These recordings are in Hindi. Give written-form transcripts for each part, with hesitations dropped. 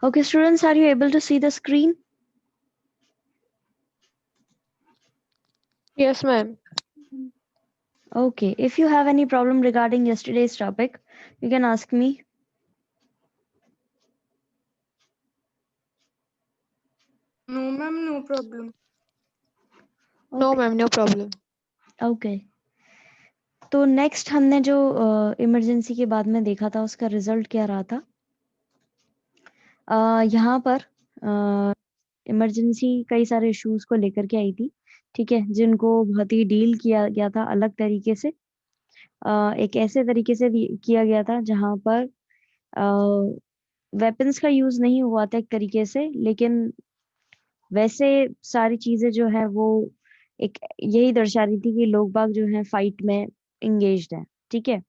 Okay, students, are you able to see the screen? Yes, ma'am. Okay, if you have any problem regarding yesterday's topic, you can ask me. No, ma'am, no problem. No, ma'am, no problem. Okay. तो नेक्स्ट हमने जो इमरजेंसी के बाद में देखा था उसका रिजल्ट क्या रहा था? यहाँ पर इमरजेंसी कई सारे इश्यूज को लेकर के आई थी, ठीक है, जिनको बहुत ही डील किया गया था अलग तरीके से। एक ऐसे तरीके से किया गया था जहाँ पर वेपन्स का यूज नहीं हुआ था एक तरीके से, लेकिन वैसे सारी चीजें जो है वो एक यही दर्शा रही थी कि लोग बाग जो है फाइट में एंगेज्ड है, ठीक है।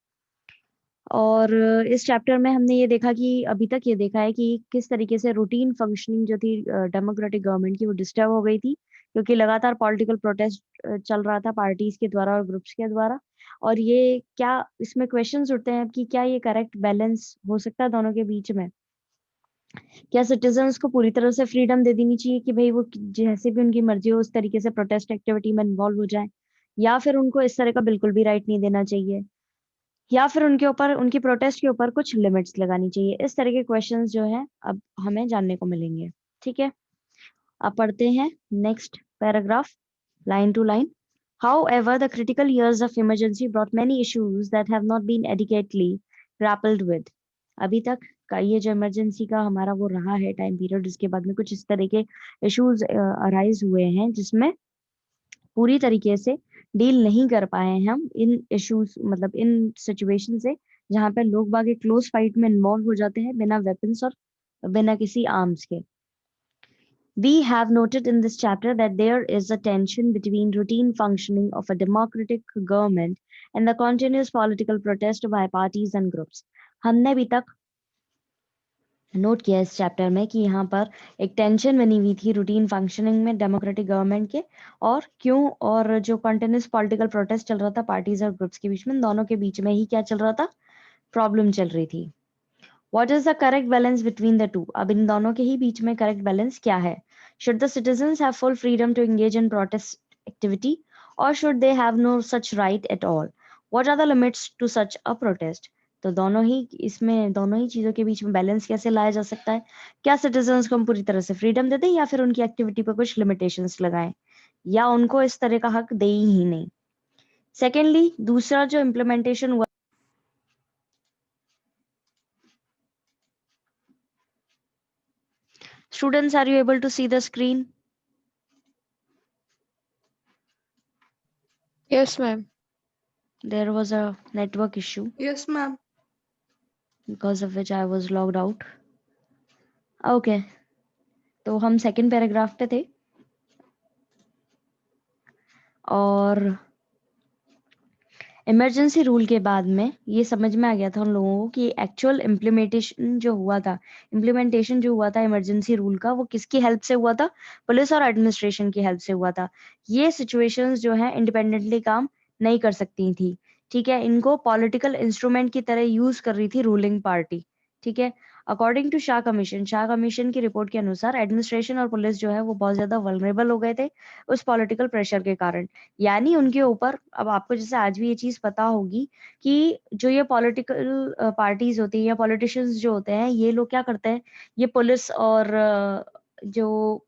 और इस चैप्टर में हमने ये देखा कि अभी तक ये देखा है कि किस तरीके से रूटीन फंक्शनिंग जो थी डेमोक्रेटिक गवर्नमेंट की वो डिस्टर्ब हो गई थी, क्योंकि लगातार पॉलिटिकल प्रोटेस्ट चल रहा था पार्टीज के द्वारा और ग्रुप्स के द्वारा। और ये क्या इसमें क्वेश्चंस उठते हैं कि क्या ये करेक्ट बैलेंस हो सकता है दोनों के बीच में? क्या सिटीजन्स को पूरी तरह से फ्रीडम दे देनी चाहिए कि भाई वो जैसे भी उनकी मर्जी हो उस तरीके से प्रोटेस्ट एक्टिविटी में इन्वॉल्व हो जाए, या फिर उनको इस तरह का बिल्कुल भी राइट नहीं देना चाहिए, या फिर उनके ऊपर उनकी प्रोटेस्ट के ऊपर कुछ लिमिट्स लगानी चाहिए? इस तरह के क्वेश्चंस जो है अब हमें जानने को मिलेंगे, ठीक है। अब पढ़ते हैं next paragraph line to line. However, the critical years of emergency brought many issues that have not been adequately grappled with. अभी तक का ये जो इमरजेंसी का हमारा वो रहा है टाइम पीरियड, इसके बाद में कुछ इस तरह के इश्यूज अराइज हुए हैं जिसमें पूरी तरीके से डील नहीं कर पाए हैं हम इन इश्यूज, मतलब इन सिचुएशन से जहाँ पे लोग बाग एक क्लोज फाइट में इन्वॉल्व हो जाते हैं बिना वेपन्स और बिना किसी आर्म्स के। We have noted in this chapter that there is a tension between routine functioning of a democratic government and the continuous political protest by parties and groups. हमने अभी तक नोट किया इस चैप्टर में कि यहाँ पर एक टेंशन बनी हुई थी रूटीन फंक्शनिंग में डेमोक्रेटिक गवर्नमेंट के, और क्यों, और जो कंटिन्यूस पॉलिटिकल प्रोटेस्ट चल रहा था पार्टीज और ग्रुप्स के बीच में, दोनों के बीच में ही क्या चल रहा था? प्रॉब्लम चल रही थी। What is the correct balance between the two? अब इन दोनों के ही बीच में करेक्ट बैलेंस क्या है? Should the citizens have full freedom to engage in protest activity, or should they have no such right at all? What are the limits to such a protest? तो दोनों ही इसमें दोनों ही चीजों के बीच में बैलेंस कैसे लाया जा सकता है? क्या सिटीजन्स को हम पूरी तरह से फ्रीडम दे दें, या फिर उनकी एक्टिविटी पर कुछ लिमिटेशंस लगाएं, या उनको इस तरह का हक दे ही नहीं? सेकेंडली, दूसरा जो इम्प्लीमेंटेशन हुआ, students, are you able to see the screen? Yes, ma'am. There was a network issue Yes, ma'am. because of which I was logged out. Okay, तो हम सेकेंड पैराग्राफ पे थे और इमरजेंसी रूल के बाद में ये समझ में आ गया था उन लोगों को कि एक्चुअल इम्प्लीमेंटेशन जो हुआ था इमरजेंसी रूल का, वो किसकी हेल्प से हुआ था? पुलिस और एडमिनिस्ट्रेशन की हेल्प से हुआ था। ये सिचुएशंस जो है इंडिपेंडेंटली काम नहीं कर सकती थी, ठीक है। इनको पॉलिटिकल इंस्ट्रूमेंट की तरह यूज कर रही थी रूलिंग पार्टी, ठीक है। अकॉर्डिंग टू शाह कमीशन की रिपोर्ट के अनुसार एडमिनिस्ट्रेशन और पुलिस जो है वो बहुत ज्यादा वल्नरेबल हो गए थे उस पॉलिटिकल प्रेशर के कारण। यानी उनके ऊपर, अब आपको जैसे आज भी ये चीज पता होगी कि जो ये पॉलिटिकल पार्टीज होती है या पॉलिटिशियंस जो होते हैं, ये लोग क्या करते हैं, ये पुलिस और जो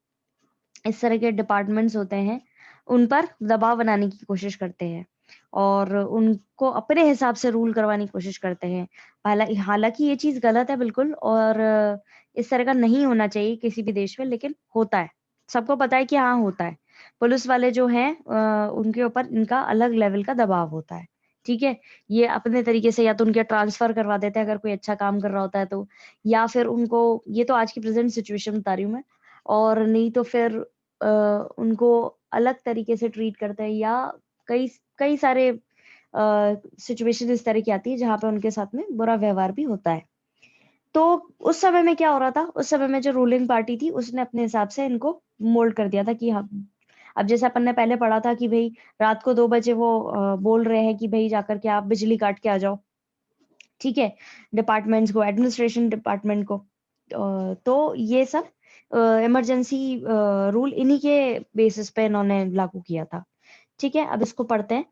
इस तरह के डिपार्टमेंट्स होते हैं उन पर दबाव बनाने की कोशिश करते हैं और उनको अपने हिसाब से रूल करवाने की कोशिश करते हैं। हालांकि ये चीज गलत है बिल्कुल, और इस तरह का नहीं होना चाहिए किसी भी देश में, लेकिन होता है, सबको पता है कि हाँ होता है। पुलिस वाले जो हैं उनके ऊपर इनका अलग लेवल का दबाव होता है, ठीक है। ये अपने तरीके से या तो उनके ट्रांसफर करवा देते हैं अगर कोई अच्छा काम कर रहा होता है तो, या फिर उनको, ये तो आज की प्रेजेंट सिचुएशन बता रही हूँ मैं, और नहीं तो फिर उनको अलग तरीके से ट्रीट करते हैं, या कई कई सारे सिचुएशन इस तरह की आती है जहाँ पे उनके साथ में बुरा व्यवहार भी होता है। तो उस समय में क्या हो रहा था, उस समय में जो रूलिंग पार्टी थी उसने अपने हिसाब से इनको मोल्ड कर दिया था कि हाँ, अब जैसे अपन ने पहले पढ़ा था कि भाई रात को 2 बजे वो बोल रहे हैं कि भाई जाकर के आप बिजली काट के आ जाओ, ठीक है, डिपार्टमेंट्स को, एडमिनिस्ट्रेशन डिपार्टमेंट को, तो ये सब इमरजेंसी रूल इन्हीं के बेसिस पे इन्होंने लागू किया था। ठीक है, अब इसको पढ़ते हैं।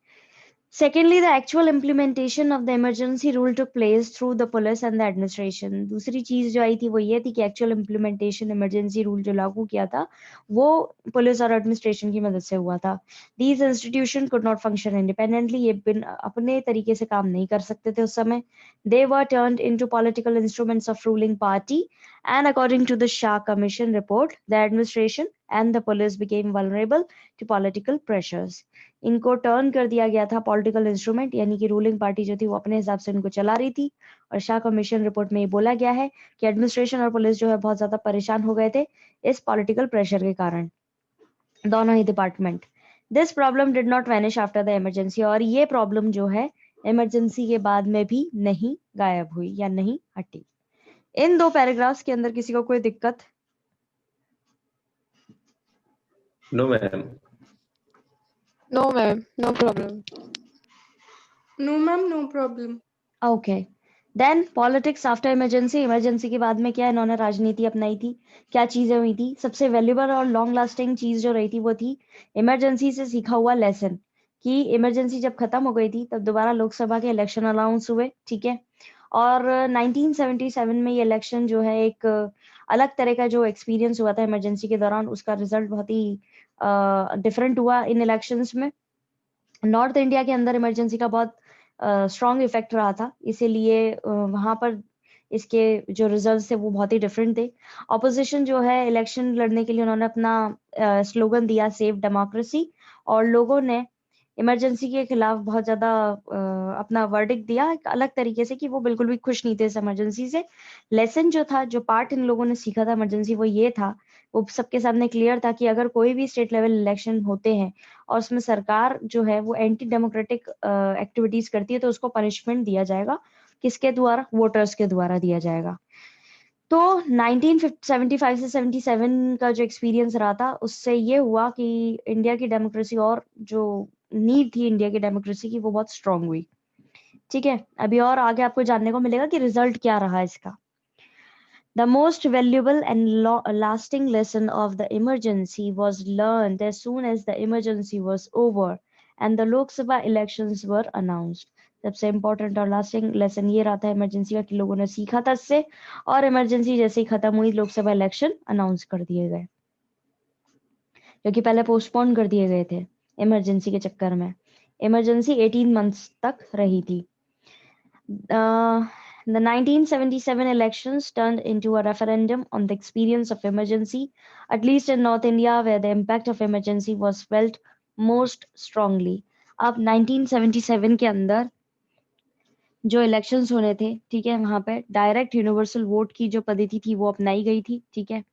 Secondly, the actual implementation of the emergency rule took place through the police and the administration. दूसरी चीज जो आई थी वो ये थी कि actual implementation emergency rule जो लागू किया था वो पुलिस और एडमिनिस्ट्रेशन की मदद से हुआ था। These institutions could not function independently. ये अपने तरीके से काम नहीं कर सकते थे उस समय। They were turned into political instruments of ruling party, and according to the Shah Commission report, the administration and the police became vulnerable to political pressures. इनको टर्न कर दिया गया था पॉलिटिकल इंस्ट्रूमेंट, यानी कि रूलिंग पार्टी जो थी वो अपने हिसाब से इनको चला रही थी। और शाह कमीशन रिपोर्ट में ये बोला गया है कि एडमिनिस्ट्रेशन और पुलिस जो है बहुत ज्यादा परेशान हो गए थे इस पॉलिटिकल प्रेशर के कारण, दोनों ही department. This problem did not vanish after the emergency, और ये प्रॉब्लम जो है इमरजेंसी के बाद में भी नहीं गायब हुई या नहीं हटी। इन दो पैराग्राफ्स के अंदर किसी को कोई दिक्कत? No ma'am. No, ma'am. No problem. No, ma'am, no problem. Okay, then politics after emergency. Emergency के बाद में क्या इन्होंने राजनीति अपनाई थी, क्या चीजें हुई थी? सबसे वैल्यूबल और लॉन्ग लास्टिंग चीज जो रही थी वो थी इमरजेंसी से सीखा हुआ लेसन, कि इमरजेंसी जब खत्म हो गई थी तब दोबारा लोकसभा के इलेक्शन अनाउंस हुए। ठीक है, और 1977 में ये इलेक्शन जो है एक अलग तरह का जो एक्सपीरियंस हुआ था इमरजेंसी के दौरान, उसका रिजल्ट बहुत ही डिफरेंट हुआ इन इलेक्शंस में। नॉर्थ इंडिया के अंदर इमरजेंसी का बहुत स्ट्रॉन्ग इफेक्ट रहा था, इसीलिए वहां पर इसके जो रिजल्ट्स थे वो बहुत ही डिफरेंट थे। ऑपोजिशन जो है इलेक्शन लड़ने के लिए उन्होंने अपना स्लोगन दिया सेव डेमोक्रेसी, और लोगों ने इमरजेंसी के खिलाफ बहुत ज्यादा अपना वर्डिक्ट दिया एक अलग तरीके से, कि वो बिल्कुल भी खुश नहीं थे इस इमरजेंसी से। लेसन जो था, जो पार्ट इन लोगों ने सीखा था इमरजेंसी, वो ये था, वो सबके सामने क्लियर था कि अगर कोई भी स्टेट लेवल इलेक्शन होते हैं और उसमें सरकार जो है वो एंटी डेमोक्रेटिक एक्टिविटीज करती है तो उसको पनिशमेंट दिया जाएगा। किसके द्वारा? वोटर्स के द्वारा दिया जाएगा। तो 1975 से 77 का जो एक्सपीरियंस रहा था उससे ये हुआ कि इंडिया की डेमोक्रेसी, और जो नीड थी इंडिया की डेमोक्रेसी की, वो बहुत स्ट्रांग हुई। ठीक है, अभी और आगे आपको जानने को मिलेगा कि रिजल्ट क्या रहा इसका। The most valuable and lasting lesson of the emergency was learned as soon as the emergency was over and the Lok Sabha elections were announced. सबसे इम्पोर्टेंट और लास्टिंग लेसन ये रहा था इमरजेंसी का कि लोगों ने सीखा था इससे, और इमरजेंसी जैसे ही खत्म हुई लोकसभा इलेक्शन अनाउंस कर दिए गए, जो कि पहले पोस्टपोन कर दिए गए थे इमरजेंसी के चक्कर में। इमरजेंसी 18 मंथ्स तक रही थी। The 1977 elections turned into a referendum on the experience of emergency, at least in North India, where the impact of emergency was felt most strongly. अब 1977 के अंदर जो इलेक्शंस होने थे, ठीक है, वहां पे डायरेक्ट यूनिवर्सल वोट की जो पद्धति थी वो अपनाई गई थी। ठीक है,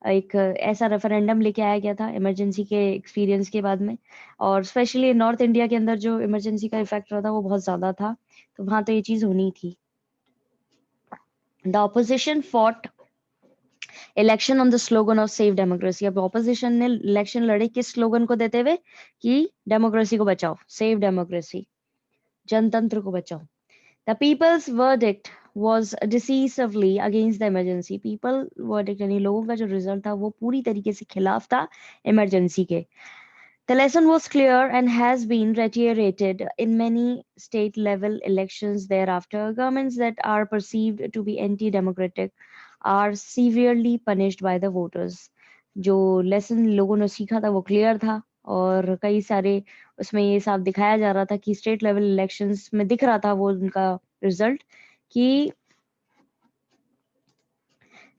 एक ऐसा रेफरेंडम लेके आया गया था इमरजेंसी के एक्सपीरियंस के बाद में, और स्पेशली नॉर्थ इंडिया के अंदर जो इमरजेंसी का इफेक्ट रहा था वो बहुत ज्यादा था, तो वहां तो ये चीज होनी थी। The opposition fought election on the slogan of save democracy. अब opposition ने election लड़े किस slogan को देते हुए? कि democracy को बचाओ, save democracy, जनतंत्र को बचाओ। The people's verdict was decisively against the emergency. People verdict यानी लोगों का जो result था वो पूरी तरीके से खिलाफ था emergency के। The lesson was clear and has been reiterated in many state level elections thereafter. Governments that are perceived to be anti-democratic are severely punished by the voters. जो lesson लोगों ने सीखा था वो clear था, और कई सारे उसमें ये साफ दिखाया जा रहा था कि स्टेट लेवल इलेक्शंस में दिख रहा था वो उनका रिजल्ट, कि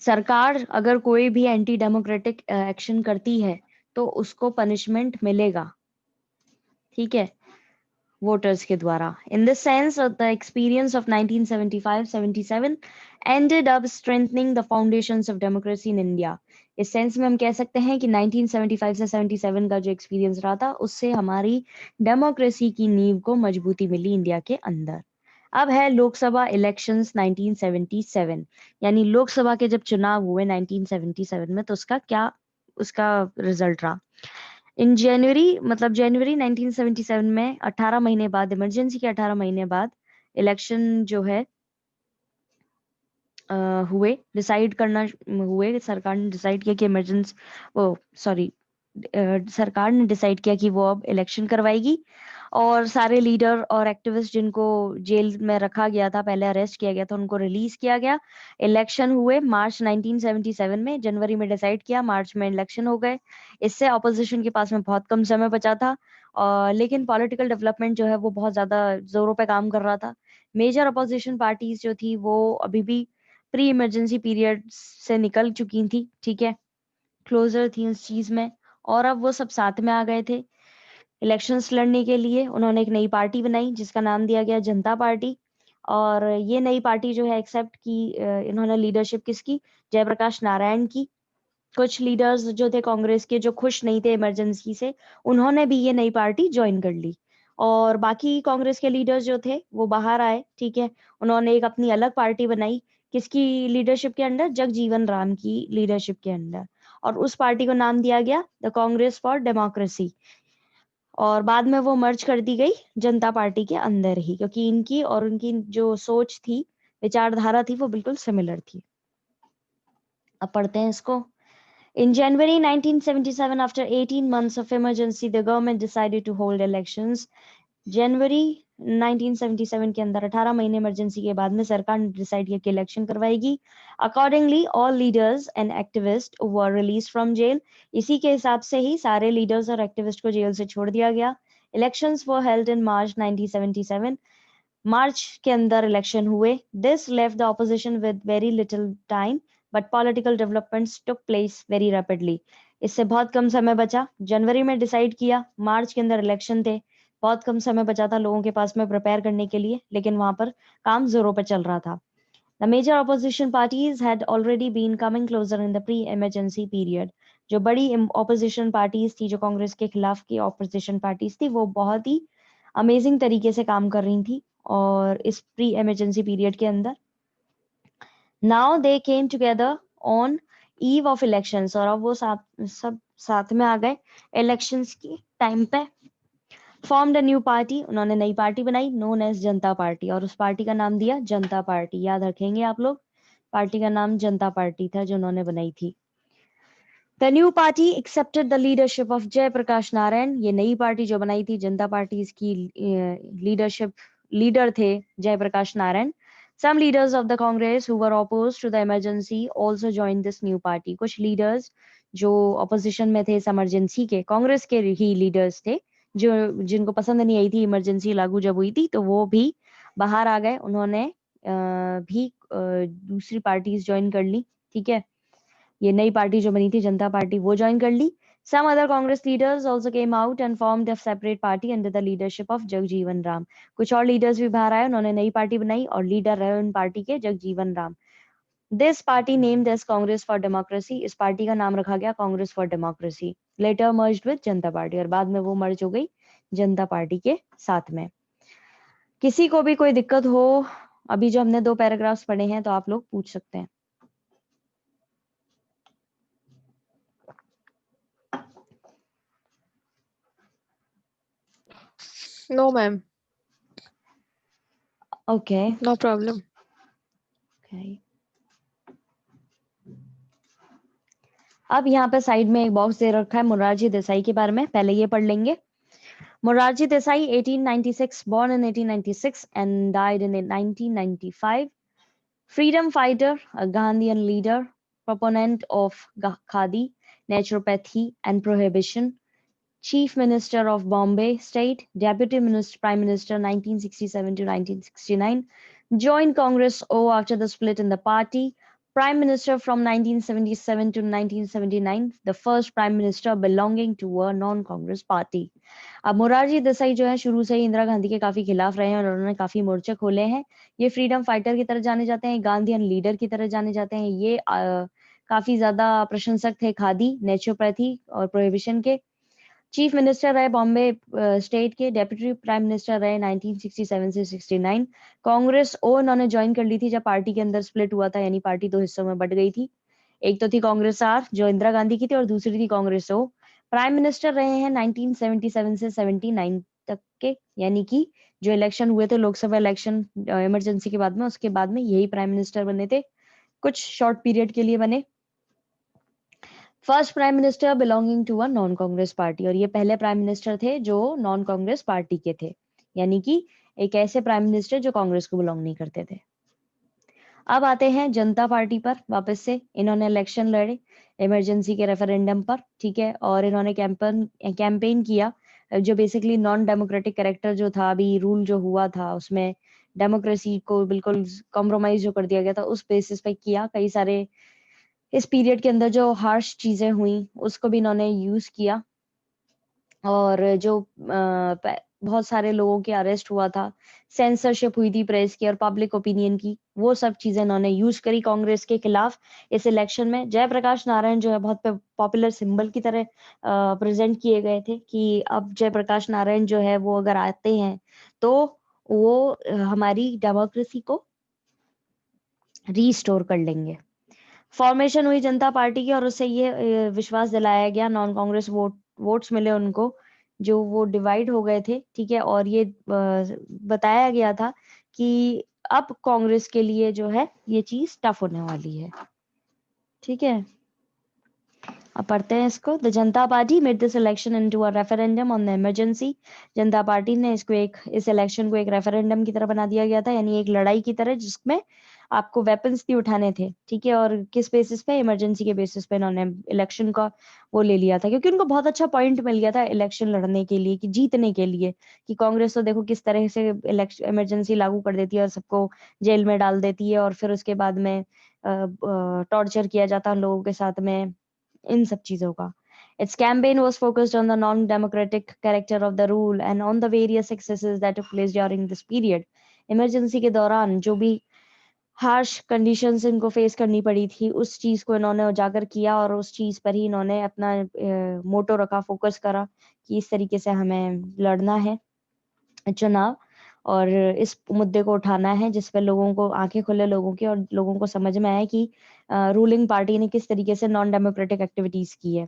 सरकार अगर कोई भी एंटी डेमोक्रेटिक एक्शन करती है तो उसको पनिशमेंट मिलेगा। ठीक है, वोटर्स के द्वारा। In this sense the experience of 1975-77 ended up strengthening the foundations of democracy in India. इस सेंस में हम कह सकते हैं कि 1975 से 77 का जो एक्सपीरियंस रहा था उससे हमारी डेमोक्रेसी की नींव को मजबूती मिली इंडिया के अंदर। अब है लोकसभा इलेक्शंस 1977, यानी लोकसभा के जब चुनाव हुए 1977 में तो उसका रिजल्ट रहा। इन जनवरी 1977 में 18 महीने बाद, इमरजेंसी के 18 महीने बाद इलेक्शन जो है हुए, डिसाइड करना हुए, सरकार ने डिसाइड किया कि इमरजेंसी सरकार ने डिसाइड किया कि वो अब इलेक्शन करवाएगी और सारे लीडर और एक्टिविस्ट जिनको जेल में रखा गया था, पहले अरेस्ट किया गया था, उनको रिलीज किया गया। इलेक्शन हुए मार्च 1977 में, जनवरी में डिसाइड किया, मार्च में इलेक्शन हो गए। इससे ऑपोजिशन के पास में बहुत कम समय बचा था, लेकिन पॉलिटिकल डेवलपमेंट जो है वो बहुत ज्यादा जोरों पे काम कर रहा था। मेजर अपोजिशन पार्टीज जो थी वो अभी भी प्री इमरजेंसी पीरियड से निकल चुकी थी, ठीक है, क्लोजर थी उस चीज में, और अब वो सब साथ में आ गए थे इलेक्शंस लड़ने के लिए। उन्होंने एक नई पार्टी बनाई जिसका नाम दिया गया जनता पार्टी, और ये नई पार्टी जो है एक्सेप्ट की इन्होंने लीडरशिप किसकी, जयप्रकाश नारायण की। कुछ लीडर्स जो थे कांग्रेस के जो खुश नहीं थे इमरजेंसी से, उन्होंने भी ये नई पार्टी ज्वाइन कर ली, और बाकी कांग्रेस के लीडर्स जो थे वो बाहर आए, ठीक है। उन्होंने एक अपनी अलग पार्टी बनाई, किसकी लीडरशिप के अंडर, जगजीवन राम की लीडरशिप के अंडर, और उस पार्टी को नाम दिया गया द कांग्रेस फॉर डेमोक्रेसी, और बाद में वो मर्ज कर दी गई जनता पार्टी के अंदर ही, क्योंकि इनकी और उनकी जो सोच थी, विचारधारा थी, वो बिल्कुल सिमिलर थी। अब पढ़ते हैं इसको। In January 1977, after 18 months of emergency, the government decided to hold elections. जनवरी 1977 के अंदर 18 महीने इमरजेंसी के बाद में सरकार ने डिसाइड किया कि इलेक्शन करवाएगी। Accordingly all leaders and activist were release from jail. इसी के हिसाब से ही सारे लीडर्स और एक्टिविस्ट को जेल से छोड़ दिया गया। इलेक्शंस वर हेल्ड इन मार्च 1977। मार्च के अंदर इलेक्शन हुए। This left the opposition with very little time but political developments took place very rapidly. इससे बहुत कम समय बचा। जनवरी में डिसाइड किया, मार्च के अंदर इलेक्शन थे, बहुत कम समय बचा था लोगों के पास में प्रिपेयर करने के लिए, लेकिन वहां पर काम जोरों पर चल रहा था। The major opposition parties had already been coming closer in the pre-emergency period. जो बड़ी opposition parties थी, जो कांग्रेस के खिलाफ की opposition parties थी, वो बहुत ही अमेजिंग तरीके से काम कर रही थी और इस प्री इमरजेंसी पीरियड के अंदर now they came together on eve of elections, और अब वो सब साथ में आ गए इलेक्शंस की टाइम पे। फॉर्म्ड अ न्यू पार्टी, उन्होंने नई पार्टी बनाई नोन एज जनता पार्टी, और उस पार्टी का नाम दिया जनता पार्टी। याद रखेंगे आप लोग, पार्टी का नाम जनता पार्टी था जो उन्होंने बनाई थी। The new party accepted the leadership of Jayaprakash Narayan. ये नई पार्टी जो बनाई थी जनता पार्टी, इसकी लीडर थे Jayaprakash Narayan. Some leaders of the Congress who were opposed to the emergency also joined this new party. कुछ leaders जो opposition में थे इस emergency के, कांग्रेस के ही leaders थे, जो जिनको पसंद नहीं आई थी इमरजेंसी लागू जब हुई थी, तो वो भी बाहर आ गए। उन्होंने भी दूसरी पार्टीज ज्वाइन कर ली, ठीक है। ये नई पार्टी जो बनी थी जनता पार्टी, वो ज्वाइन कर ली। Some other Congress leaders also came out and formed a separate party under the leadership of Jagjivan Ram. कुछ और लीडर्स भी बाहर आए, उन्होंने नई पार्टी बनाई और लीडर रहे उन पार्टी के Jagjivan Ram. This party named as Congress for democracy. इस पार्टी का नाम रखा गया Congress for democracy. Later merged with Janata party, और बाद में वो मर्ज हो गई जनता पार्टी के साथ में। किसी को भी कोई दिक्कत हो, अभी जो हमने 2 पैराग्राफ्स पढ़े हैं, तो आप लोग पूछ सकते हैं। No, ma'am. Okay. No problem. Okay. अब यहाँ पे साइड में एक बॉक्स दे रखा है मोरारजी देसाई के बारे में, पहले ये पढ़ लेंगे। Morarji Desai 1896, born in 1896 and died in 1995. Freedom fighter, a Gandhian leader, proponent of khadi, naturopathy and prohibition, Chief Minister of Bombay State, Deputy Minister, Prime Minister 1967 to 1969, joined Congress O after the split in the party, Prime Minister from 1977 to 1979, the first Prime Minister belonging to a non-Congress party. अब मोरारजी देसाई जो है शुरू से ही इंदिरा गांधी के काफी खिलाफ रहे हैं और उन्होंने काफी मोर्चे खोले हैं। ये फ्रीडम फाइटर की तरह जाने जाते हैं, गांधीयन लीडर की तरह जाने जाते हैं। ये काफी ज्यादा प्रशंसक थे खादी, नेचुरोपैथी और प्रोहिबिशन के। चीफ मिनिस्टर रहे बॉम्बे स्टेट के, डेप्यूटी प्राइम मिनिस्टर रहे 1967 से 69। कांग्रेस ओ उन्होंने ज्वाइन कर ली थी जब पार्टी के अंदर स्प्लिट हुआ था, यानी पार्टी 2 हिस्सों में बट गई थी। एक तो थी कांग्रेस आर जो इंदिरा गांधी की थी, और दूसरी थी कांग्रेस ओ। प्राइम मिनिस्टर रहे हैं 1977 से 79 तक के, यानी कि जो इलेक्शन हुए थे लोकसभा इलेक्शन इमरजेंसी के बाद में, उसके बाद में यही प्राइम मिनिस्टर बने थे कुछ शॉर्ट पीरियड के लिए बने। First prime minister belonging to a non Congress party, और ये पहले प्राइम मिनिस्टर थे जो नॉन कांग्रेस पार्टी के थे, यानी कि एक ऐसे प्राइम मिनिस्टर जो कांग्रेस को बिलोंग नहीं करते थे। अब आते हैं जनता पार्टी पर वापस से। इन्होंने इलेक्शन लड़े इमरजेंसी के रेफरेंडम पर, ठीक है, और इन्होंने कैंपेन किया जो बेसिकली नॉन डेमोक्रेटिक कैरेक्टर जो था, अभी रूल जो हुआ था उसमें डेमोक्रेसी को बिल्कुल कॉम्प्रोमाइज जो कर दिया गया था, उस बेसिस पे किया। कई सारे इस पीरियड के अंदर जो हार्श चीजें हुई उसको भी इन्होंने यूज किया, और जो बहुत सारे लोगों के अरेस्ट हुआ था, सेंसरशिप हुई थी प्रेस की और पब्लिक ओपिनियन की, वो सब चीजें इन्होंने यूज करी कांग्रेस के खिलाफ इस इलेक्शन में। जयप्रकाश नारायण जो है बहुत पॉपुलर सिंबल की तरह प्रेजेंट किए गए थे कि अब जयप्रकाश नारायण जो है वो अगर आते हैं तो वो हमारी डेमोक्रेसी को रीस्टोर कर लेंगे। फॉर्मेशन हुई जनता पार्टी की और उससे ये विश्वास दिलाया गया, नॉन कांग्रेस वोट्स मिले उनको जो वो डिवाइड हो गए थे, ठीक है, और ये बताया गया था कि अब कांग्रेस के लिए जो है ये चीज टफ होने वाली है, ठीक है। अब पढ़ते हैं इसको। The Janata party made this election into a referendum on the emergency. Janata party ने इस इलेक्शन को एक रेफरेंडम की तरह बना दिया गया था, यानी एक लड़ाई की तरह जिसमें आपको वेपन्स भी उठाने थे, ठीक है, और किस बेसिस पे, इमरजेंसी के बेसिस पे इन्होंने इलेक्शन का वो ले लिया था, क्योंकि उनको बहुत अच्छा पॉइंट मिल गया था इलेक्शन लड़ने के लिए, कि जीतने के लिए, कि कांग्रेस तो देखो किस तरह से इमरजेंसी लागू कर देती है और सबको जेल में डाल देती है, और फिर उसके बाद में टॉर्चर किया जाता है लोगों के साथ में, इन सब चीजों का। Its campaign was focused on the non-democratic character of the rule and on the various excesses that took place during this period. Emergency के दौरान जो भी हार्श कंडीशंस इनको फेस करनी पड़ी थी, उस चीज को इन्होंने उजागर किया और उस चीज पर ही इन्होंने अपना मोटो रखा, फोकस करा कि इस तरीके से हमें लड़ना है चुनाव और इस मुद्दे को उठाना है जिस पर लोगों को आंखें खुले, लोगों की, और लोगों को समझ में आए कि रूलिंग पार्टी ने किस तरीके से नॉन डेमोक्रेटिक एक्टिविटीज की है।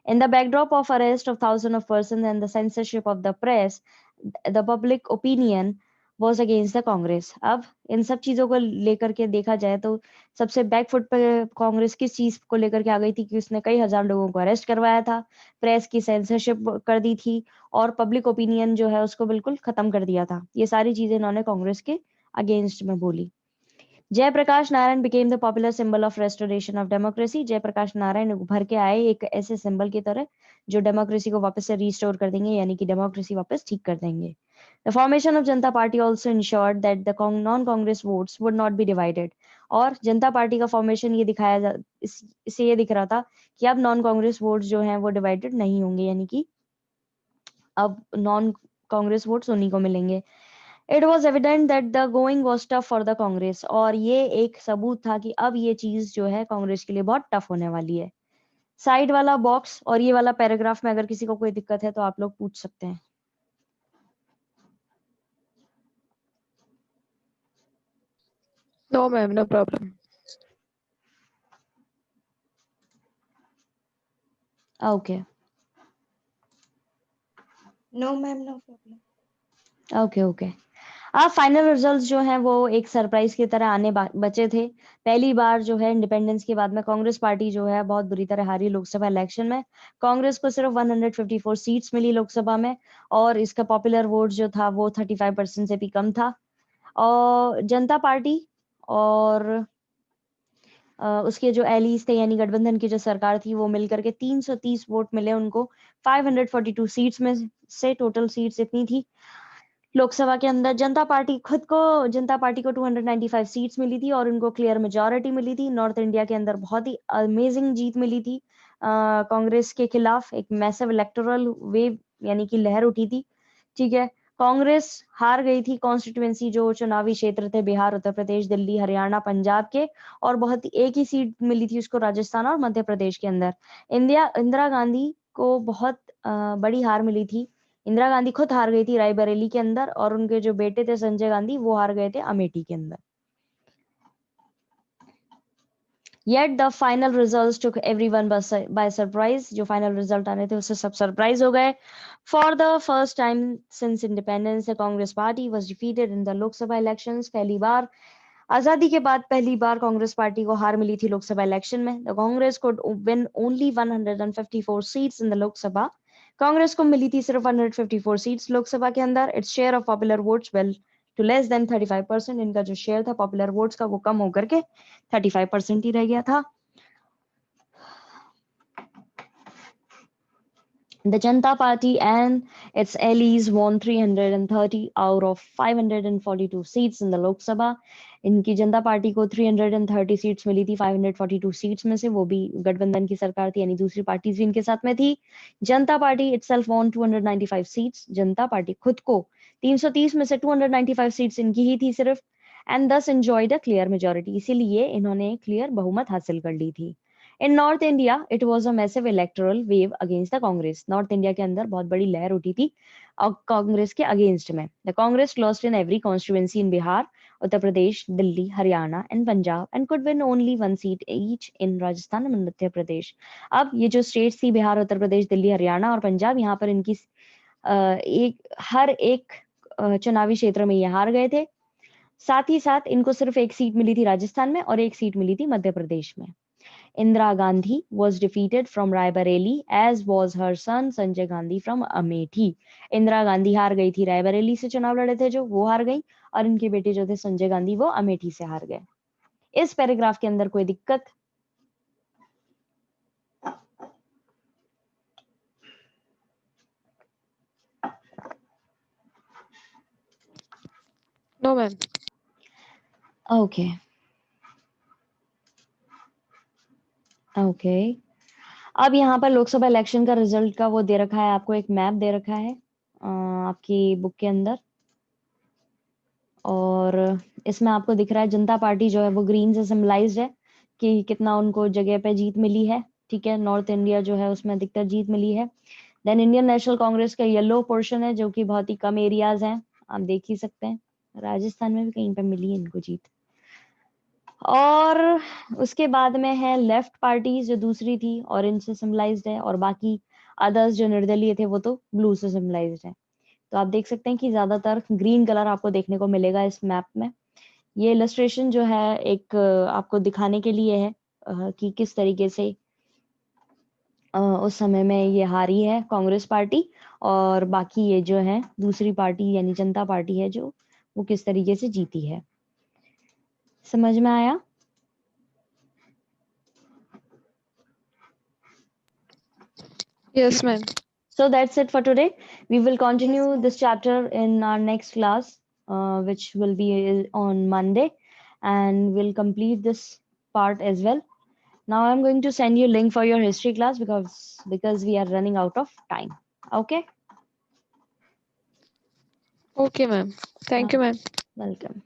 In the backdrop of arrest of thousands of persons and the censorship of the press, the public opinion was against the Congress. अब इन सब चीजों को लेकर के देखा जाए तो सबसे बैकफुट पे कांग्रेस किस चीज को लेकर के आ गई थी कि उसने कई हजार लोगों को अरेस्ट करवाया था, प्रेस की सेंसरशिप कर दी थी और पब्लिक ओपिनियन जो है उसको बिल्कुल खत्म कर दिया था। ये सारी चीजें इन्होंने कांग्रेस के अगेंस्ट में बोली। Jayaprakash Narayan became the popular symbol of restoration of democracy. Jayaprakash Narayan उभर के आए एक ऐसे सिंबल की तरह जो डेमोक्रेसी को वापस से रीस्टोर कर देंगे, यानी कि डेमोक्रेसी वापस ठीक कर देंगे। The formation of Janata party also insured that the non Congress votes would not be divided. और जनता पार्टी का फॉर्मेशन ये इससे ये दिख रहा था कि अब नॉन कांग्रेस वोट्स जो हैं वो डिवाइडेड नहीं होंगे, यानी कि अब नॉन कांग्रेस वोट्स उन्हीं को मिलेंगे। It was evident that the going was tough for the Congress, और ये एक सबूत था कि अब ये चीज जो है कांग्रेस के लिए बहुत टफ होने वाली है। साइड वाला बॉक्स और ये वाला पैराग्राफ में अगर किसी को कोई दिक्कत है तो आप लोग पूछ सकते हैं। No, ma'am, no problem. Okay No, ma'am, no problem. Okay okay. अब फाइनल रिजल्ट्स जो हैं वो एक सरप्राइज की तरह आने बचे थे। पहली बार जो है इंडिपेंडेंस के बाद में कांग्रेस पार्टी जो है बहुत बुरी तरह हारी लोकसभा इलेक्शन में। कांग्रेस को सिर्फ 154 सीट्स मिली लोकसभा में और इसका पॉपुलर वोट जो था वो 35% से भी कम था। और जनता पार्टी और उसके जो एलीज थे यानी गठबंधन की जो सरकार थी वो मिलकर के 330 वोट मिले उनको 542 सीट्स में से। टोटल सीट्स इतनी थी लोकसभा के अंदर। जनता पार्टी को 295 सीट्स मिली थी और उनको क्लियर मेजॉरिटी मिली थी। नॉर्थ इंडिया के अंदर बहुत ही अमेजिंग जीत मिली थी कांग्रेस के खिलाफ। एक मैसिव इलेक्टोरल वेव यानी कि लहर उठी थी, ठीक है। कांग्रेस हार गई थी कॉन्स्टिट्यूएंसी जो चुनावी क्षेत्र थे बिहार, उत्तर प्रदेश, दिल्ली, हरियाणा, पंजाब के, और बहुत एक ही सीट मिली थी उसको राजस्थान और मध्य प्रदेश के अंदर। इंदिरा गांधी को बहुत बड़ी हार मिली थी। इंदिरा गांधी खुद हार गई थी रायबरेली के अंदर और उनके जो बेटे थे संजय गांधी वो हार गए थे अमेठी के अंदर। Yet the final results took everyone by surprise. जो final result आ रहे थे उससे सब surprise हो गए। For the first time since independence, the Congress party was defeated in the Lok Sabha elections. पहली बार आजादी के बाद पहली बार कांग्रेस पार्टी को हार मिली थी लोकसभा इलेक्शन में। The Congress could win only 154 seats in the Lok Sabha. Congress को मिली थी सिर्फ 154 सीट्स लोकसभा के अंदर। Its share of popular votes well to less than 35%। इनका जो शेयर था पॉपुलर वोट्स का वो कम होकर के 35% ही रह गया था। The Janata Party and its allies won 330 out of 542 seats in the Lok Sabha. इनकी जनता पार्टी को 330 सीट्स मिली थी 542 सीट्स में से, वो भी गठबंधन की सरकार थी, यानी दूसरी पार्टीज भी इनके साथ में थी। जनता पार्टी itself won 295 सीट्स। जनता पार्टी खुद को 330 में से 295 सीट्स इनकी ही थी सिर्फ, and thus enjoyed a clear majority। इसीलिए इन्होंने क्लियर बहुमत हासिल कर ली थी। In North India, it was a massive electoral wave against the Congress। North India के अंदर बहुत बड़ी लहर उठी थी कांग्रेस के अगेंस्ट में। The Congress lost in every constituency in Bihar, Uttar Pradesh, Delhi, Haryana and Punjab and could win only one seat each in Rajasthan and Madhya Pradesh। अब ये जो स्टेट्स थी बिहार, उत्तर प्रदेश, दिल्ली, हरियाणा और पंजाब, यहाँ पर इनकी हर एक चुनावी क्षेत्र में ये हार गए थे। साथ ही साथ इनको सिर्फ एक सीट मिली थी राजस्थान में और एक सीट मिली थी मध्य प्रदेश में। Indira Gandhi was defeated from Raebareli, as was her son Sanjay Gandhi from Amethi। Indira Gandhi हार गई थी, रायबरेली से चुनाव लड़े थे जो, वो हार गई, और इनके बेटे जो थे संजय गांधी वो अमेठी से हार गए। इस पैराग्राफ के अंदर कोई दिक्कत? No, ma'am. ओके ओके अब यहाँ पर लोकसभा इलेक्शन का रिजल्ट का वो दे रखा है, आपको एक मैप दे रखा है आपकी बुक के अंदर, और इसमें आपको दिख रहा है जनता पार्टी जो है वो ग्रीन से सिम्बलाइज्ड है कि कितना उनको जगह पे जीत मिली है। ठीक है, नॉर्थ इंडिया जो है उसमें अधिकतर जीत मिली है। देन इंडियन नेशनल कांग्रेस का येलो पोर्शन है जो कि बहुत ही कम एरियाज हैं, आप देख ही सकते हैं। राजस्थान में भी कहीं पे मिली है इनको जीत। और उसके बाद में है लेफ्ट पार्टी जो दूसरी थी, ऑरेंज से सिम्बलाइज्ड है, और बाकी अदर्स जो निर्दलीय थे वो तो ब्लू से सिम्बलाइज्ड है। तो आप देख सकते हैं कि ज्यादातर ग्रीन कलर आपको देखने को मिलेगा इस मैप में। ये इलस्ट्रेशन जो है एक आपको दिखाने के लिए है कि किस तरीके से उस समय में ये हारी है कांग्रेस पार्टी, और बाकी ये जो है दूसरी पार्टी यानी जनता पार्टी है जो वो किस तरीके से जीती है। समझ में आया? Yes, ma'am. So that's it for today. We will continue this chapter in our next class, which will be on Monday, and we'll complete this part as well. Now I'm going to send you a link for your history class because we are running out of time. Okay? Okay, ma'am. Thank you, ma'am. Welcome.